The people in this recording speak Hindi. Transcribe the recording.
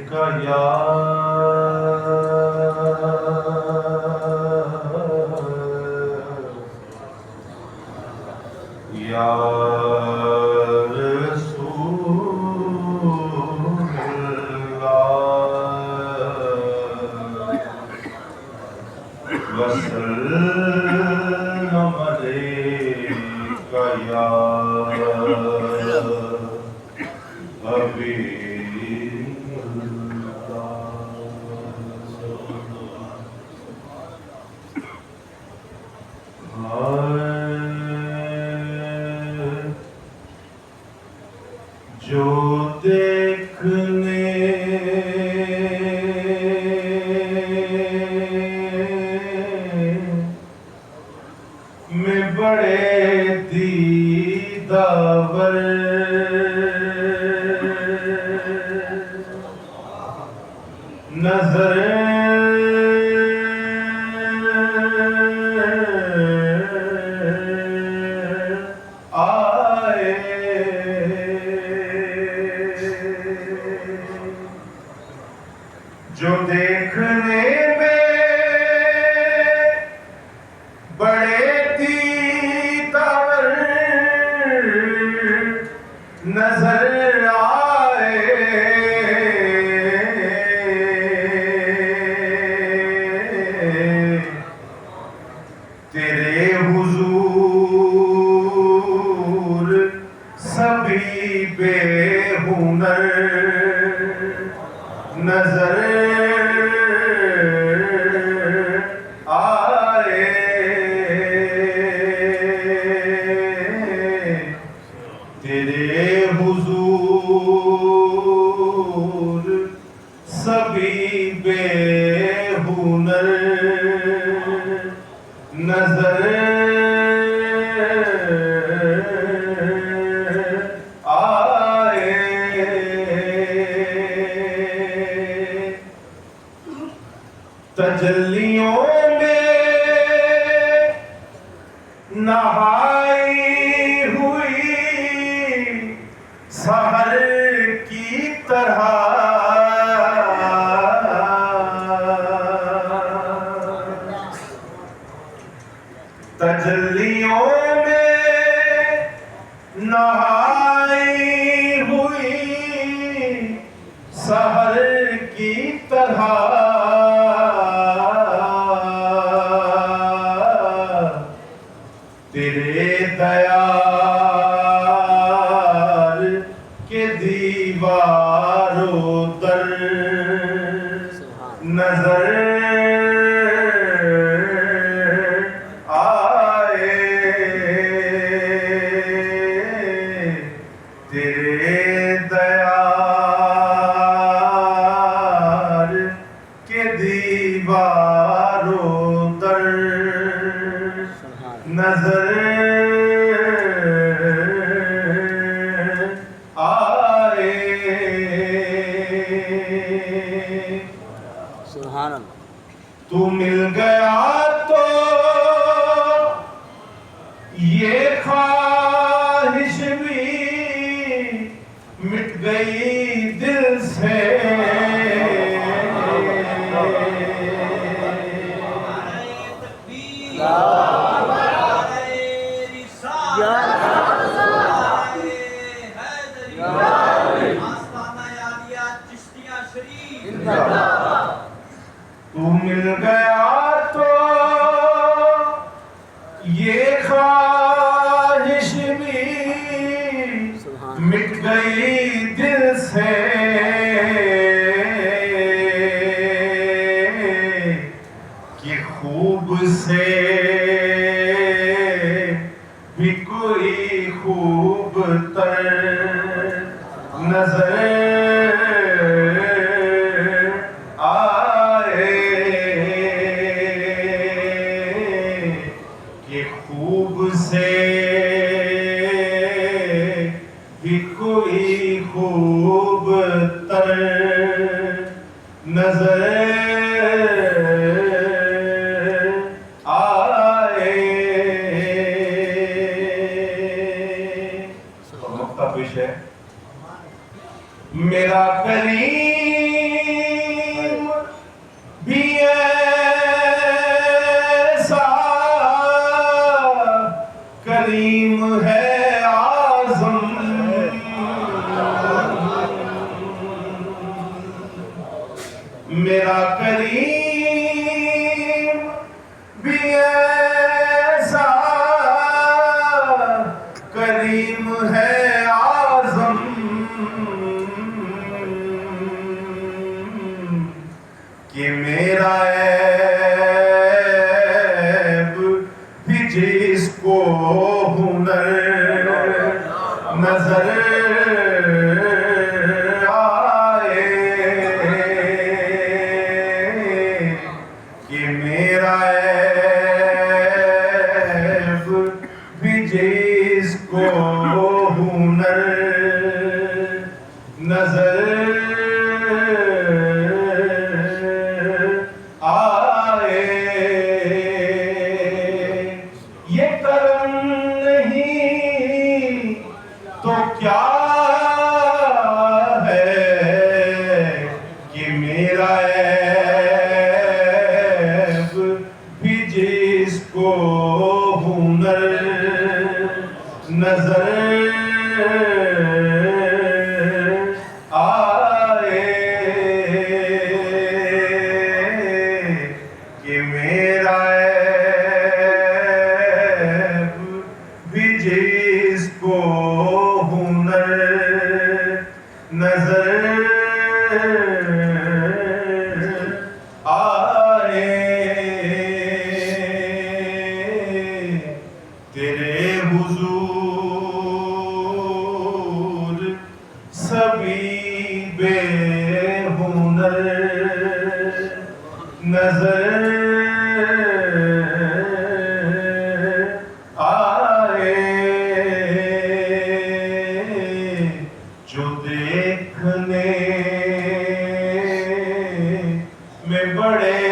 का या वसल्लम अलैका या जो देखने में बड़े दीदावर नजर आए, जो देखने में बड़े दीदावर नजर आए, तेरे हुजूर सभी बेहुनर नजर आए, तेरे हुजूर सभी बेहुनर नजर आए, तजल्लियों में नहाई हुई सहर की तरह तजल्लियों में नहाई हुई सहर की तरह तेरे दयार के दीवारों दर नजर आए, तेरे दयार के दीवारों दर नजर आए। सुभान अल्लाह। तू मिल गया तो ये ख्वाहिश भी मिट गई दिल से, तू मिल गया तो ये ख्वाहिश भी मिट गई दिल से, कि खूब से भी कोई खूब तर नजर खूब से भी कोई खूब तर नजर आए। तो नुक्ता पेश है, मेरा करीम नजर आए कि मेरा ऐब भी जिसको हुनर नजर आए। ये करम नहीं तो क्या है कि मेरा ऐब भी जिसको हुनर नजर आए कि मेरा ऐब भी जिसको हुनर नजर आए। तेरे हुजूर सभी बेहुनर नजर आए। जो देखने में बड़े